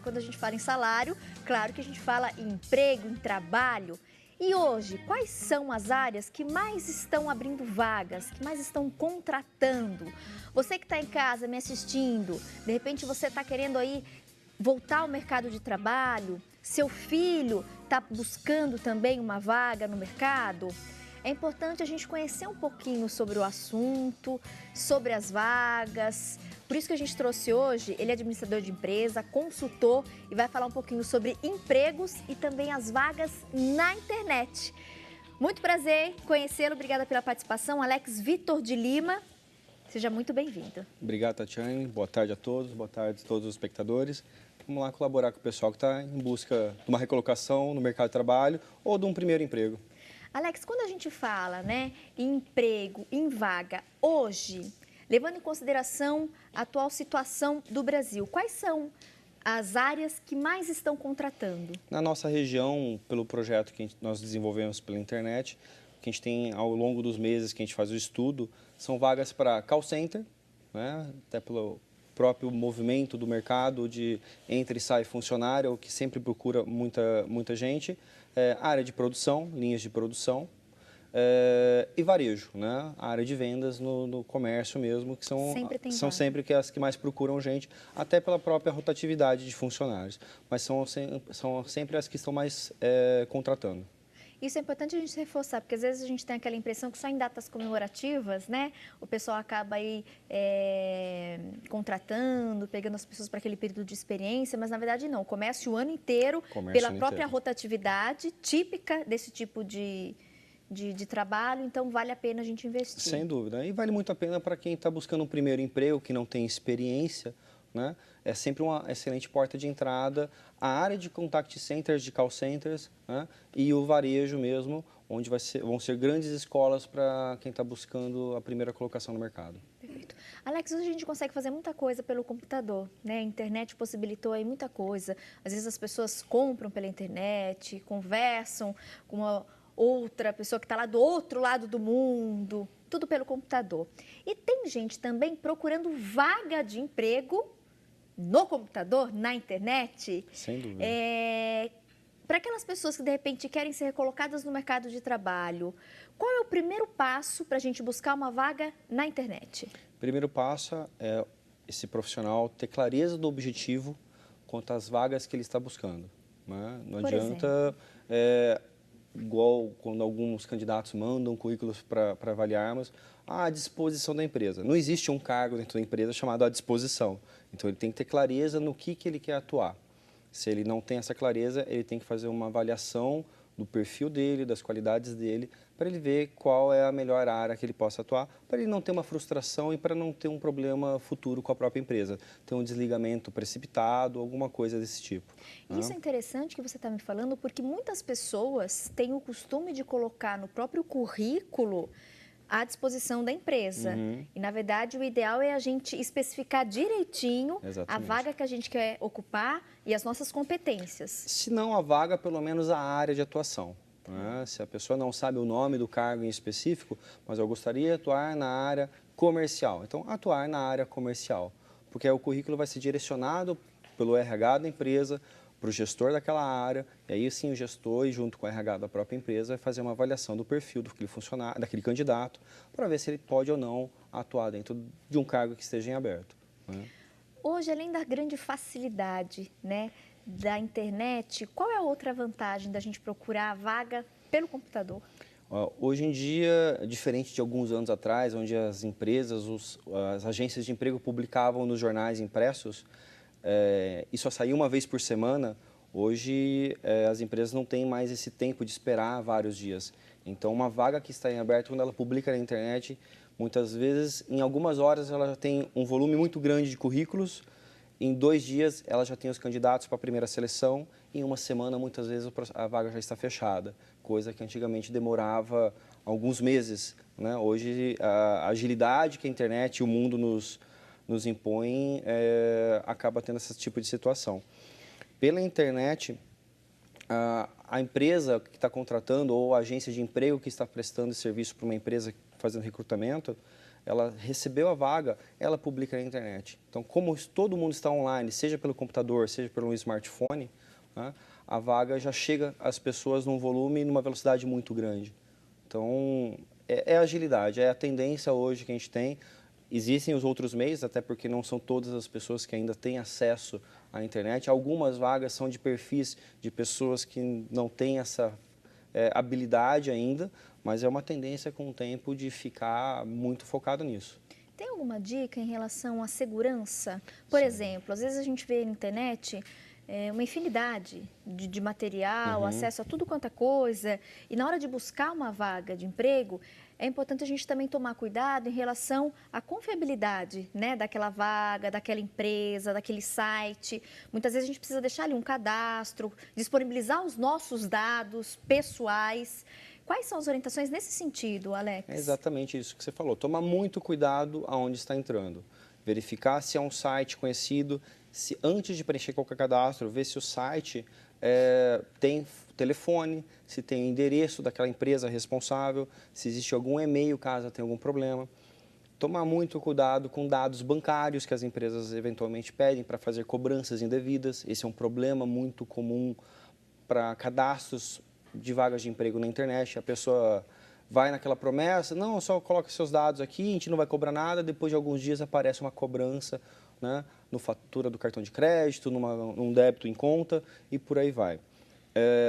quando a gente fala em salário, claro que a gente fala em emprego, em trabalho. E hoje, quais são as áreas que mais estão abrindo vagas, que mais estão contratando? Você que está em casa me assistindo, de repente você está querendo aí voltar ao mercado de trabalho, seu filho está buscando também uma vaga no mercado? É importante a gente conhecer um pouquinho sobre o assunto, sobre as vagas. Por isso que a gente trouxe hoje, ele é administrador de empresa, consultor e vai falar um pouquinho sobre empregos e também as vagas na internet. Muito prazer em conhecê-lo, obrigada pela participação. Alex Vitor de Lima, seja muito bem-vindo. Obrigado, Tatiane. Boa tarde a todos, boa tarde a todos os espectadores. Vamos lá colaborar com o pessoal que está em busca de uma recolocação no mercado de trabalho ou de um primeiro emprego. Alex, quando a gente fala, em emprego, em vaga, hoje, levando em consideração a atual situação do Brasil, quais são as áreas que mais estão contratando? Na nossa região, pelo projeto que nós desenvolvemos pela internet, que a gente tem ao longo dos meses que a gente faz o estudo, são vagas para call center, né? Até pelo próprio movimento do mercado de entra e sai funcionário, que sempre procura muita gente. Área de produção, linhas de produção e varejo, né? A área de vendas no comércio mesmo, que são sempre as que mais procuram gente, até pela própria rotatividade de funcionários, mas são sempre as que estão mais contratando. Isso é importante a gente reforçar, porque às vezes a gente tem aquela impressão que só em datas comemorativas, né, o pessoal acaba aí contratando, pegando as pessoas para aquele período de experiência, mas na verdade não, comércio o ano inteiro, pela própria rotatividade típica desse tipo de trabalho, então vale a pena a gente investir. Sem dúvida, e vale muito a pena para quem está buscando um primeiro emprego, que não tem experiência, né? É sempre uma excelente porta de entrada, a área de contact centers, de call centers, né? E o varejo mesmo, onde vão ser grandes escolas para quem está buscando a primeira colocação no mercado. Perfeito. Alex, hoje a gente consegue fazer muita coisa pelo computador, né? A internet possibilitou aí muita coisa. Às vezes as pessoas compram pela internet, conversam com uma outra pessoa que está lá do outro lado do mundo, tudo pelo computador. E tem gente também procurando vaga de emprego no computador, na internet. Sem dúvida. Para aquelas pessoas que, de repente, querem ser recolocadas no mercado de trabalho, qual é o primeiro passo para a gente buscar uma vaga na internet? O primeiro passo é esse profissional ter clareza do objetivo quanto às vagas que ele está buscando, né? Não adianta, igual quando alguns candidatos mandam currículos para avaliarmos, à disposição da empresa. Não existe um cargo dentro da empresa chamado à disposição. Então, ele tem que ter clareza no que ele quer atuar. Se ele não tem essa clareza, ele tem que fazer uma avaliação do perfil dele, das qualidades dele, para ele ver qual é a melhor área que ele possa atuar, para ele não ter uma frustração e para não ter um problema futuro com a própria empresa, ter um desligamento precipitado, alguma coisa desse tipo. Isso é interessante que você está me falando, porque muitas pessoas têm o costume de colocar no próprio currículo à disposição da empresa. E, na verdade, o ideal é a gente especificar direitinho a vaga que a gente quer ocupar e as nossas competências. Se não a vaga, pelo menos a área de atuação, né? Se a pessoa não sabe o nome do cargo em específico, mas eu gostaria de atuar na área comercial. Então, atuar na área comercial, porque aí o currículo vai ser direcionado pelo RH da empresa, para o gestor daquela área, e aí sim o gestor, junto com o RH da própria empresa, vai fazer uma avaliação do perfil daquele funcionário, daquele candidato, para ver se ele pode ou não atuar dentro de um cargo que esteja em aberto, né? Hoje, além da grande facilidade, né, da internet, qual é a outra vantagem da gente procurar a vaga pelo computador? Hoje em dia, diferente de alguns anos atrás, onde as empresas, as agências de emprego publicavam nos jornais impressos, e só saía uma vez por semana, hoje as empresas não têm mais esse tempo de esperar vários dias. Então, uma vaga que está em aberto, quando ela publica na internet, muitas vezes, em algumas horas, ela já tem um volume muito grande de currículos. Em 2 dias, ela já tem os candidatos para a primeira seleção. Em uma semana, muitas vezes, a vaga já está fechada, coisa que antigamente demorava alguns meses, né? Hoje, a agilidade que a internet e o mundo nos impõem acaba tendo esse tipo de situação. Pela internet, a empresa que está contratando ou a agência de emprego que está prestando serviço para uma empresa fazendo recrutamento, ela recebeu a vaga, ela publica na internet. Então, como todo mundo está online, seja pelo computador, seja pelo smartphone, né, a vaga já chega às pessoas num volume e numa velocidade muito grande. Então, é agilidade, é a tendência hoje que a gente tem. Existem os outros meios, até porque não são todas as pessoas que ainda têm acesso à internet. Algumas vagas são de perfis de pessoas que não têm essa habilidade ainda, mas é uma tendência com o tempo de ficar muito focado nisso. Tem alguma dica em relação à segurança? Por exemplo, às vezes a gente vê na internet uma infinidade de material, acesso a tudo quanto é coisa, e na hora de buscar uma vaga de emprego, é importante a gente também tomar cuidado em relação à confiabilidade, né, daquela vaga, daquela empresa, daquele site. Muitas vezes a gente precisa deixar ali um cadastro, disponibilizar os nossos dados pessoais. Quais são as orientações nesse sentido, Alex? É exatamente isso que você falou. Tomar muito cuidado aonde está entrando. Verificar se é um site conhecido, se antes de preencher qualquer cadastro, ver se o site tem telefone, se tem endereço daquela empresa responsável, se existe algum e-mail caso tenha algum problema. Tomar muito cuidado com dados bancários que as empresas eventualmente pedem para fazer cobranças indevidas. Esse é um problema muito comum para cadastros de vagas de emprego na internet. A pessoa vai naquela promessa, não, só coloca seus dados aqui, a gente não vai cobrar nada, depois de alguns dias aparece uma cobrança, né, no fatura do cartão de crédito, num débito em conta e por aí vai.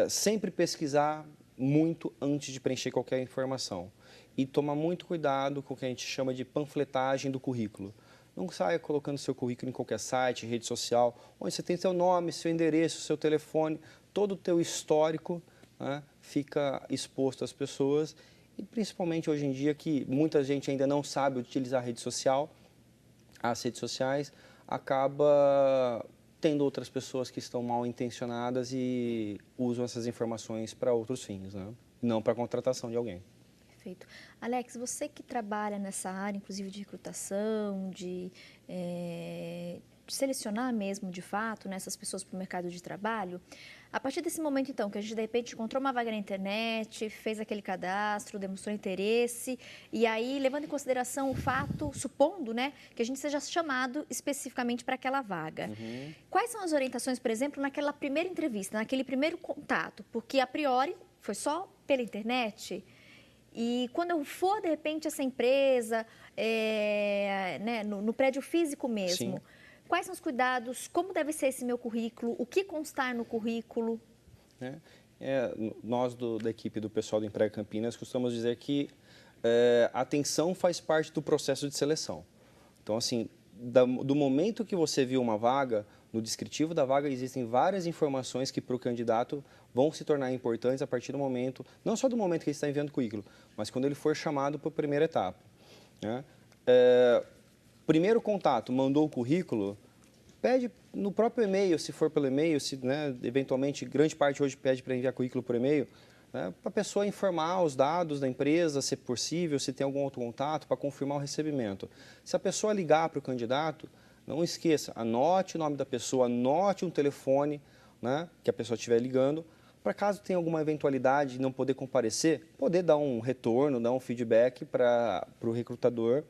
Sempre pesquisar muito antes de preencher qualquer informação e tomar muito cuidado com o que a gente chama de panfletagem do currículo. Não saia colocando seu currículo em qualquer site, rede social, onde você tem seu nome, seu endereço, seu telefone, todo o teu histórico, né, fica exposto às pessoas e principalmente hoje em dia que muita gente ainda não sabe utilizar a rede social, as redes sociais, acaba tendo outras pessoas que estão mal intencionadas e usam essas informações para outros fins, né? Não para a contratação de alguém. Perfeito. Alex, você que trabalha nessa área, inclusive de recrutação, de selecionar mesmo, de fato, essas pessoas para o mercado de trabalho, a partir desse momento, então, que a gente, de repente, encontrou uma vaga na internet, fez aquele cadastro, demonstrou interesse, e aí, levando em consideração o fato, supondo, né, que a gente seja chamado especificamente para aquela vaga. Quais são as orientações, por exemplo, naquela primeira entrevista, naquele primeiro contato? Porque, a priori, foi só pela internet. E quando eu for, de repente, essa empresa, né, no prédio físico mesmo, sim, quais são os cuidados, como deve ser esse meu currículo, o que constar no currículo? Nós da equipe do pessoal do Emprega Campinas costumamos dizer que a atenção faz parte do processo de seleção. Então, assim, do momento que você viu uma vaga, no descritivo da vaga existem várias informações que para o candidato vão se tornar importantes a partir do momento, não só do momento que ele está enviando o currículo, mas quando ele for chamado para a primeira etapa, né? Primeiro contato, mandou o currículo, pede no próprio e-mail, se for pelo e-mail, se, né, eventualmente, grande parte hoje pede para enviar currículo por e-mail, né, para a pessoa informar os dados da empresa, se possível, se tem algum outro contato, para confirmar o recebimento. Se a pessoa ligar para o candidato, não esqueça, anote o nome da pessoa, anote um telefone, né, que a pessoa estiver ligando, para caso tenha alguma eventualidade de não poder comparecer, poder dar um retorno, dar um feedback para o recrutador,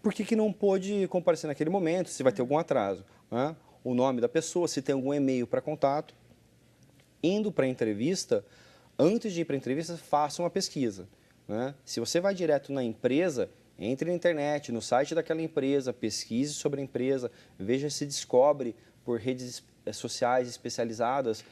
por que não pôde comparecer naquele momento, se vai ter algum atraso, né? O nome da pessoa, se tem algum e-mail para contato. Indo para a entrevista, antes de ir para a entrevista, faça uma pesquisa, né? Se você vai direto na empresa, entre na internet, no site daquela empresa, pesquise sobre a empresa, veja se descobre por redes sociais especializadas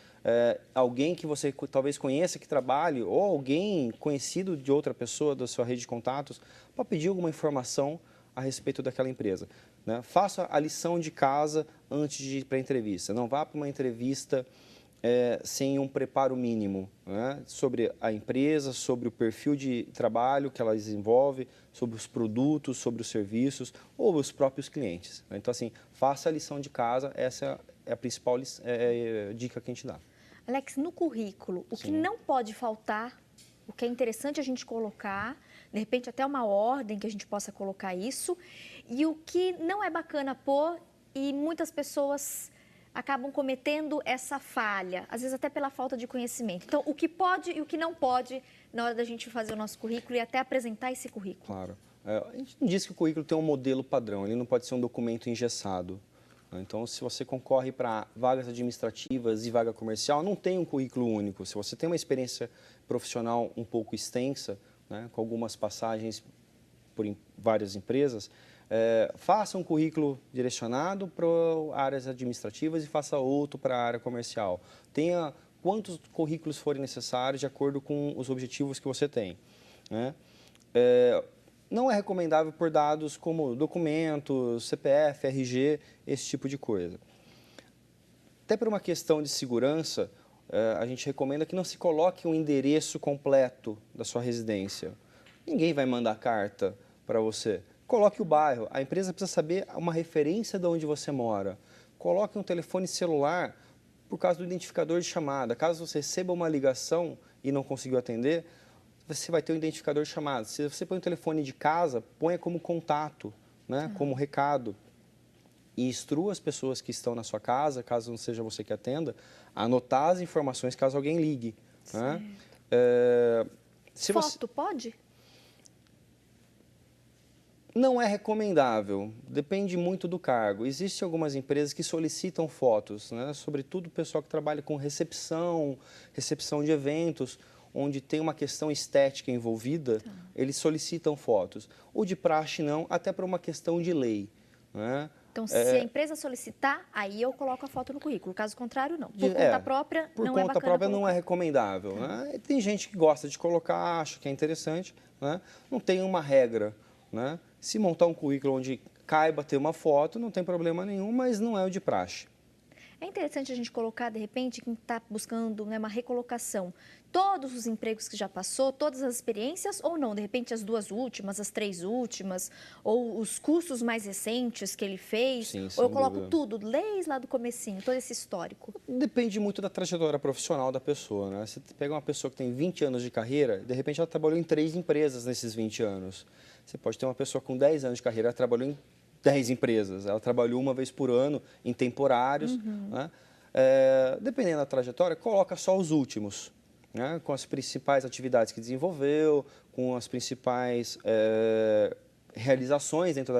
alguém que você talvez conheça que trabalhe ou alguém conhecido de outra pessoa da sua rede de contatos para pedir alguma informação a respeito daquela empresa, né? Faça a lição de casa antes de ir para a entrevista. Não vá para uma entrevista sem um preparo mínimo, né, sobre a empresa, sobre o perfil de trabalho que ela desenvolve, sobre os produtos, sobre os serviços ou os próprios clientes, né? Então, assim, faça a lição de casa, essa é a principal dica que a gente dá. Alex, no currículo, o que não pode faltar, o que é interessante a gente colocar, de repente até uma ordem que a gente possa colocar isso, e o que não é bacana pôr e muitas pessoas acabam cometendo essa falha, às vezes até pela falta de conhecimento. Então, o que pode e o que não pode na hora da gente fazer o nosso currículo e até apresentar esse currículo. Claro. A gente não diz que o currículo tem um modelo padrão, ele não pode ser um documento engessado. Então, se você concorre para vagas administrativas e vaga comercial, não tem um currículo único. Se você tem uma experiência profissional um pouco extensa, né, com algumas passagens por várias empresas, faça um currículo direcionado para áreas administrativas e faça outro para a área comercial. Tenha quantos currículos forem necessários de acordo com os objetivos que você tem, né? Não é recomendável por dados como documentos, CPF, RG, esse tipo de coisa. Até por uma questão de segurança, a gente recomenda que não se coloque um endereço completo da sua residência. Ninguém vai mandar carta para você. Coloque o bairro. A empresa precisa saber uma referência de onde você mora. Coloque um telefone celular por causa do identificador de chamada. Caso você receba uma ligação e não conseguiu atender, você vai ter um identificador de chamada. Se você põe um telefone de casa, ponha como contato, né, como recado. E instrua as pessoas que estão na sua casa, caso não seja você que atenda, a anotar as informações caso alguém ligue. Né? Foto pode? Não é recomendável, depende muito do cargo. Existem algumas empresas que solicitam fotos, né? Sobretudo o pessoal que trabalha com recepção de eventos, onde tem uma questão estética envolvida, eles solicitam fotos. O de praxe não, até por uma questão de lei. Né? Então, se a empresa solicitar, aí eu coloco a foto no currículo. Caso contrário, não. Por conta própria, não é bacana. Por conta própria não é recomendável. Né? Tem gente que gosta de colocar, acha que é interessante, né? Não tem uma regra. Né? Se montar um currículo onde caiba ter uma foto, não tem problema nenhum, mas não é o de praxe. É interessante a gente colocar, de repente, quem está buscando, né, uma recolocação, todos os empregos que já passou, todas as experiências ou não? De repente, as 2 últimas, as 3 últimas, ou os cursos mais recentes que ele fez? Sim, ou eu coloco dúvida. tudo, desde lá do comecinho, todo esse histórico? Depende muito da trajetória profissional da pessoa. Né? Você pega uma pessoa que tem 20 anos de carreira, de repente ela trabalhou em 3 empresas nesses 20 anos. Você pode ter uma pessoa com 10 anos de carreira, ela trabalhou em 10 empresas. Ela trabalhou uma vez por ano em temporários. Né? Dependendo da trajetória, coloca só os últimos, né? Com as principais atividades que desenvolveu, com as principais realizações dentro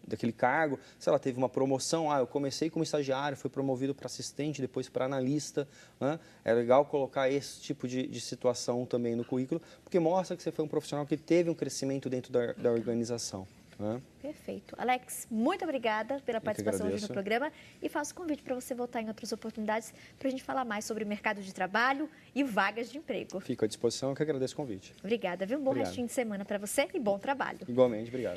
daquele cargo. Se ela teve uma promoção, eu comecei como estagiário, fui promovido para assistente, depois para analista. Né? É legal colocar esse tipo de situação também no currículo, porque mostra que você foi um profissional que teve um crescimento dentro da organização. Perfeito. Alex, muito obrigada pela participação hoje no programa e faço convite para você voltar em outras oportunidades para a gente falar mais sobre mercado de trabalho e vagas de emprego. Fico à disposição, eu que agradeço o convite. Obrigada, viu? Um bom restinho de semana para você e bom trabalho. Igualmente, obrigado.